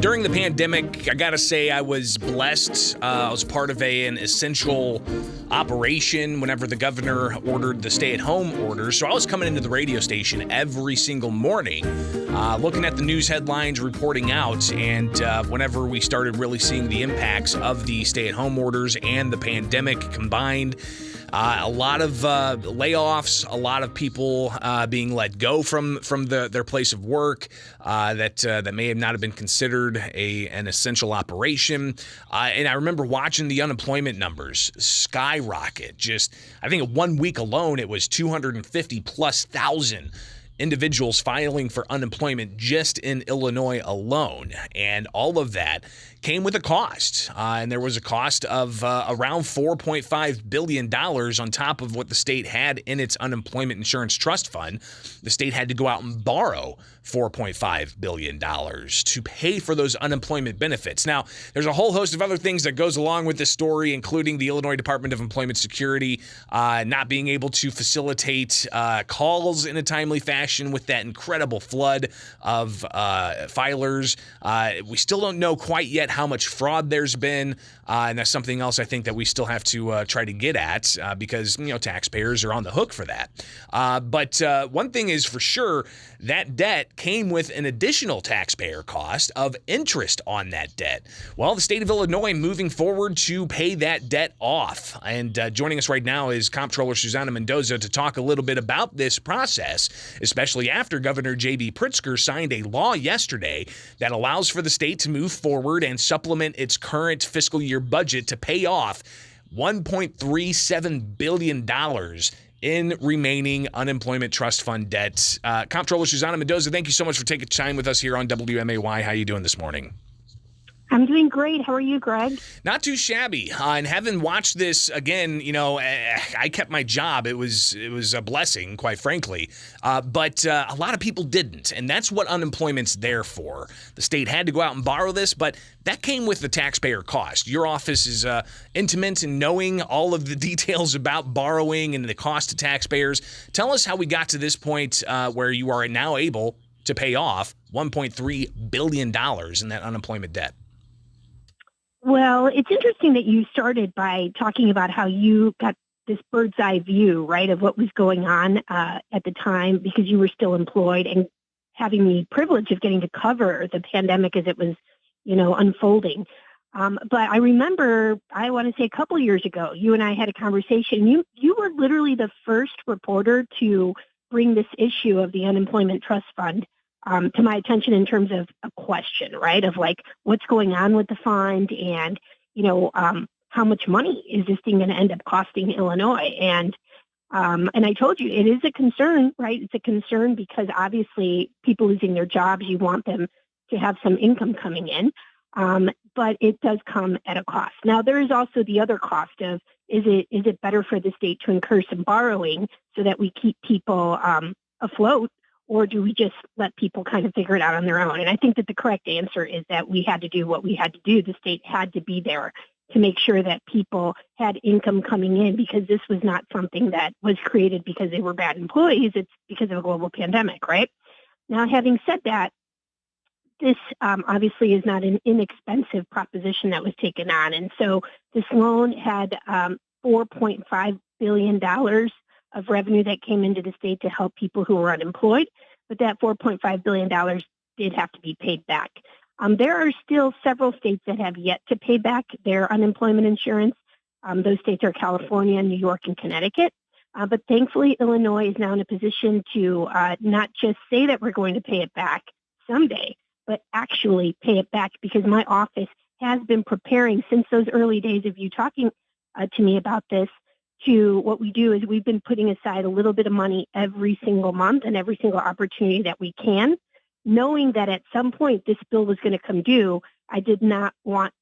During the pandemic, I gotta say I was blessed. I was part of an essential operation whenever the governor ordered the stay-at-home order. So I was coming into the radio station every single morning, looking at the news headlines, reporting out. And whenever we started really seeing the impacts of the stay-at-home orders and the pandemic combined, a lot of layoffs, a lot of people being let go from their place of work that may have not have been considered an essential operation. And I remember watching the unemployment numbers skyrocket. Just, I think in 1 week alone, it was 250,000+ individuals filing for unemployment just in Illinois alone. And all of that came with a cost. And there was a cost of around $4.5 billion on top of what the state had in its unemployment insurance trust fund. The state had to go out and borrow $4.5 billion to pay for those unemployment benefits. Now, there's a whole host of other things that goes along with this story, including the Illinois Department of Employment Security not being able to facilitate calls in a timely fashion with that incredible flood of filers. We still don't know quite yet how much fraud there's been, and that's something else I think that we still have to try to get at because, taxpayers are on the hook for that. But one thing is for sure, that debt came with an additional taxpayer cost of interest on that debt. Well, the state of Illinois moving forward to pay that debt off. And joining us right now is Comptroller Susana Mendoza to talk a little bit about this process, especially after Governor J.B. Pritzker signed a law yesterday that allows for the state to move forward and supplement its current fiscal year budget to pay off $1.37 billion in remaining unemployment trust fund debt. Comptroller Susana Mendoza, thank you so much for taking time with us here on WMAY. How are you doing this morning? I'm doing great. How are you, Greg? Not too shabby. And having watched this again, I kept my job. It was a blessing, quite frankly. But a lot of people didn't, and that's what unemployment's there for. The state had to go out and borrow this, but that came with the taxpayer cost. Your office is intimate in knowing all of the details about borrowing and the cost to taxpayers. Tell us how we got to this point where you are now able to pay off $1.3 billion in that unemployment debt. Well, it's interesting that you started by talking about how you got this bird's eye view, right, of what was going on at the time because you were still employed and having the privilege of getting to cover the pandemic as it was, unfolding. But I remember, I want to say a couple of years ago, you and I had a conversation. You were literally the first reporter to bring this issue of the unemployment trust fund to my attention in terms of a question, right, of like what's going on with the fund and, how much money is this thing going to end up costing Illinois? And I told you it is a concern, right? It's a concern because obviously people losing their jobs, you want them to have some income coming in, but it does come at a cost. Now, there is also the other cost of is it better for the state to incur some borrowing so that we keep people afloat? Or do we just let people kind of figure it out on their own? And I think that the correct answer is that we had to do what we had to do. The state had to be there to make sure that people had income coming in because this was not something that was created because they were bad employees. It's because of a global pandemic, right? Now, having said that, this obviously is not an inexpensive proposition that was taken on. And so this loan had $4.5 billion of revenue that came into the state to help people who were unemployed, but that $4.5 billion did have to be paid back. There are still several states that have yet to pay back their unemployment insurance. Those states are California, New York, and Connecticut. But thankfully, Illinois is now in a position to not just say that we're going to pay it back someday, but actually pay it back because my office has been preparing since those early days of you talking to me about this. To what we do is we've been putting aside a little bit of money every single month and every single opportunity that we can, knowing that at some point this bill was going to come due. I did not want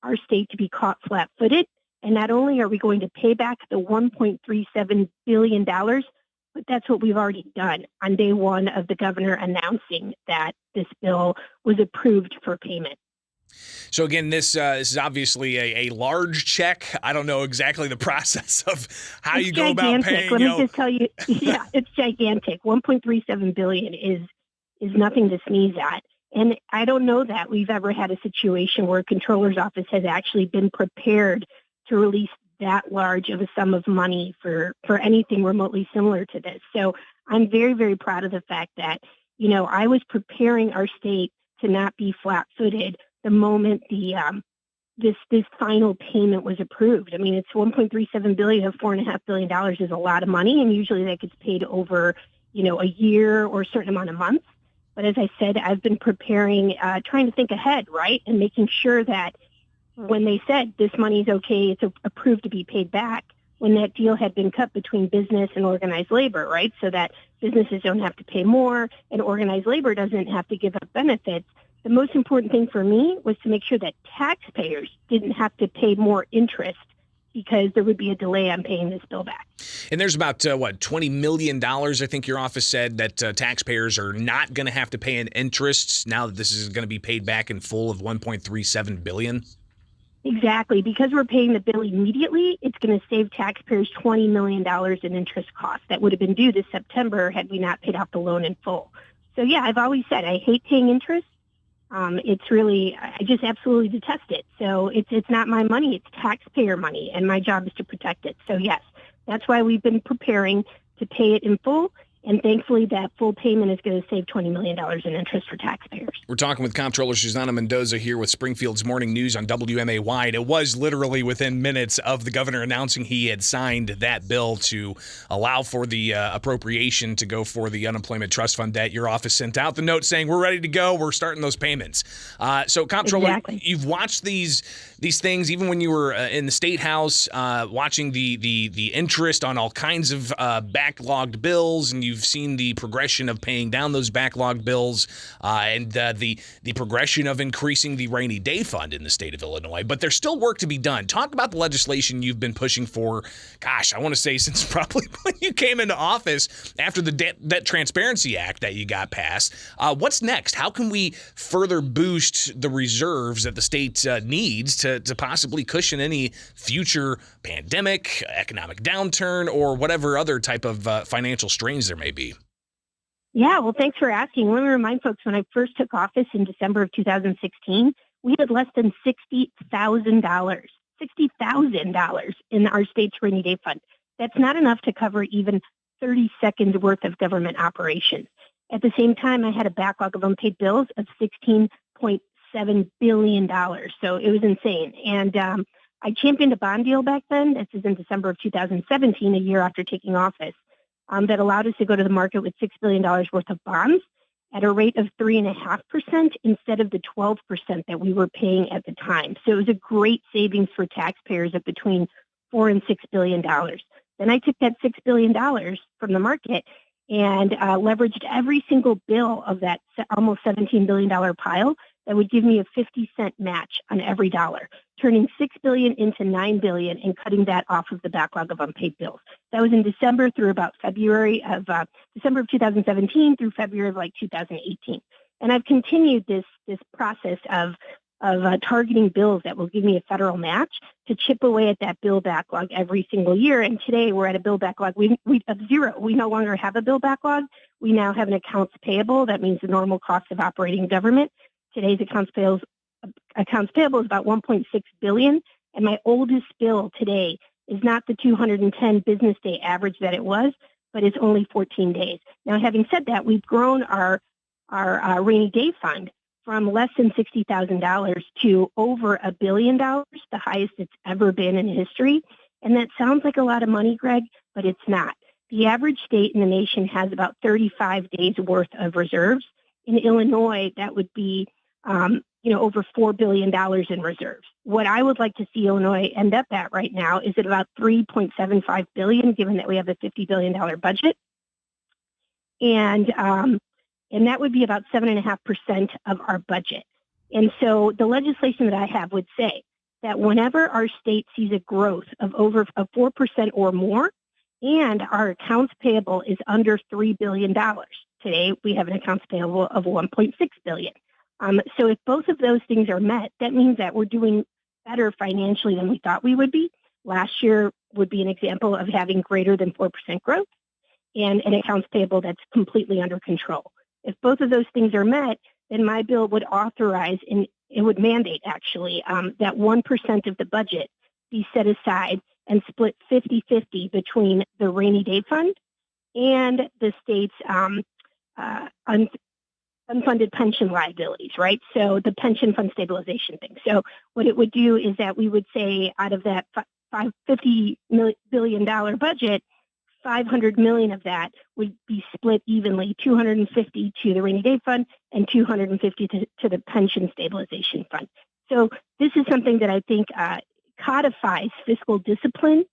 our state to be caught flat-footed. And not only are we going to pay back the $1.37 billion, but that's what we've already done on day one of the governor announcing that this bill was approved for payment. So again, this is obviously a large check. I don't know exactly the process of how it's you go about paying. Let me just tell you, yeah, it's gigantic. $1.37 billion is nothing to sneeze at. And I don't know that we've ever had a situation where a controller's office has actually been prepared to release that large of a sum of money for anything remotely similar to this. So I'm very, very proud of the fact that, I was preparing our state to not be flat-footed the moment this final payment was approved. I mean, it's $1.37 billion of $4.5 billion is a lot of money, and usually that gets paid over, a year or a certain amount of months. But as I said, I've been preparing, trying to think ahead, right, and making sure that when they said this money is okay, it's approved to be paid back, when that deal had been cut between business and organized labor, right, so that businesses don't have to pay more and organized labor doesn't have to give up benefits. The most important thing for me was to make sure that taxpayers didn't have to pay more interest because there would be a delay on paying this bill back. And there's about, $20 million, I think your office said, that taxpayers are not going to have to pay in interest now that this is going to be paid back in full of $1.37 billion? Exactly. Because we're paying the bill immediately, it's going to save taxpayers $20 million in interest costs that would have been due this September had we not paid off the loan in full. So, yeah, I've always said I hate paying interest. It's really, I just absolutely detest it. So it's not my money, it's taxpayer money, and my job is to protect it. So yes, that's why we've been preparing to pay it in full. And thankfully, that full payment is going to save $20 million in interest for taxpayers. We're talking with Comptroller Susana Mendoza here with Springfield's Morning News on WMAY. It was literally within minutes of the governor announcing he had signed that bill to allow for the appropriation to go for the unemployment trust fund debt. Your office sent out the note saying, we're ready to go. We're starting those payments. So, Comptroller, exactly. You've watched these things even when you were in the State House, watching the interest on all kinds of backlogged bills, and you've seen the progression of paying down those backlogged bills and the progression of increasing the rainy day fund in the state of Illinois. But there's still work to be done. Talk about the legislation you've been pushing for, gosh, I want to say since probably when you came into office after the Debt Transparency Act that you got passed. What's next? How can we further boost the reserves that the state needs to possibly cushion any future pandemic, economic downturn, or whatever other type of financial strains there may be? Yeah, well, thanks for asking. Let me remind folks, when I first took office in December of 2016, we had less than $60,000 in our state's rainy day fund. That's not enough to cover even 30 seconds worth of government operations. At the same time, I had a backlog of unpaid bills of $16.7 billion. So it was insane. And I championed a bond deal back then. This is in December of 2017, a year after taking office, that allowed us to go to the market with $6 billion worth of bonds at a rate of 3.5% instead of the 12% that we were paying at the time. So it was a great savings for taxpayers of between $4 and $6 billion. Then I took that $6 billion from the market and leveraged every single bill of that almost $17 billion pile that would give me a 50-cent match on every dollar, turning $6 billion into $9 billion and cutting that off of the backlog of unpaid bills. That was in December through about December of 2017 through February of 2018. And I've continued this process of targeting bills that will give me a federal match to chip away at that bill backlog every single year. And today we're at a bill backlog of zero. We no longer have a bill backlog. We now have an accounts payable. That means the normal cost of operating government. Today's accounts payable is about $1.6 billion, and my oldest bill today is not the 210 business day average that it was, but it's only 14 days. Now, having said that, we've grown our rainy day fund from less than $60,000 to over $1 billion, the highest it's ever been in history. And that sounds like a lot of money, Greg, but it's not. The average state in the nation has about 35 days worth of reserves. In Illinois, that would be over $4 billion in reserves. What I would like to see Illinois end up at right now is at about $3.75 billion, given that we have a $50 billion budget. And that would be about 7.5% of our budget. And so the legislation that I have would say that whenever our state sees a growth of over 4% or more, and our accounts payable is under $3 billion. Today, we have an accounts payable of $1.6 billion. So if both of those things are met, that means that we're doing better financially than we thought we would be. Last year would be an example of having greater than 4% growth and an accounts payable that's completely under control. If both of those things are met, then my bill would authorize, and it would mandate actually, that 1% of the budget be set aside and split 50-50 between the rainy day fund and the state's unfunded pension liabilities, right? So the pension fund stabilization thing. So what it would do is that we would say out of that $50 billion budget, 500 million of that would be split evenly, 250 to the rainy day fund and 250 to the pension stabilization fund. So this is something that I think codifies fiscal discipline.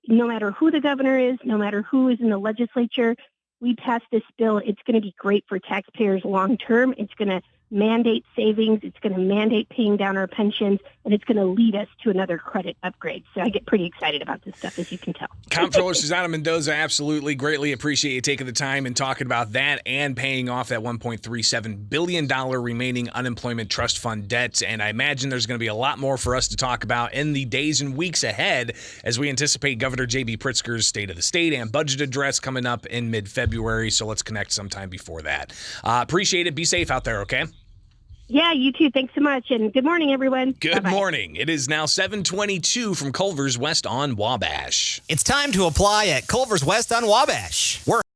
No matter who the governor is, no matter who is in the legislature, we pass this bill. It's going to be great for taxpayers long term. It's going to mandate savings. It's going to mandate paying down our pensions, and it's going to lead us to another credit upgrade. So I get pretty excited about this stuff, as you can tell. Comptroller Susana Mendoza, absolutely greatly appreciate you taking the time and talking about that and paying off that $1.37 billion remaining unemployment trust fund debt. And I imagine there's going to be a lot more for us to talk about in the days and weeks ahead as we anticipate Governor J.B. Pritzker's State of the State and budget address coming up in mid-February. So let's connect sometime before that. Appreciate it. Be safe out there, okay? Yeah, you too. Thanks so much. And good morning, everyone. Good Bye-bye. morning. It is now 7:22 from Culver's West on Wabash. It's time to apply at Culver's West on Wabash. We're